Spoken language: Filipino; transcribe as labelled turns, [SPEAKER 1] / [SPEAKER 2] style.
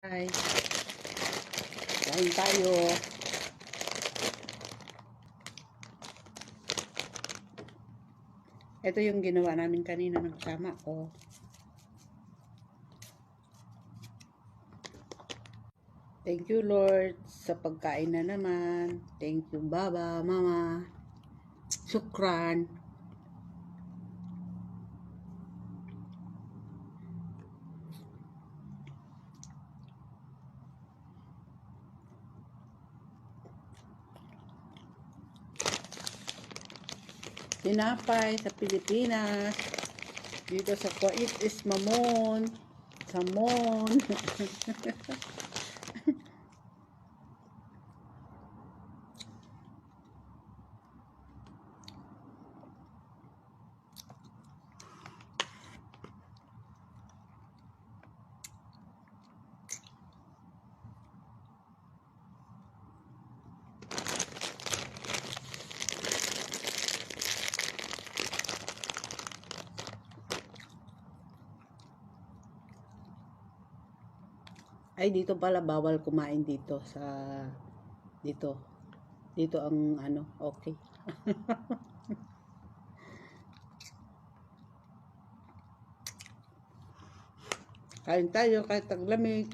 [SPEAKER 1] Hi, kain tayo. Ito yung ginawa namin kanina ng kasama ko. Thank you Lord sa pagkain na naman. Thank you Baba, Mama. Shukran. Tinapay sa Pilipinas. Dito sa Kuwait is mamon. Samon. Ay, dito pala bawal kumain dito sa dito. Dito ang okay. Kain tayo kahit taglamig,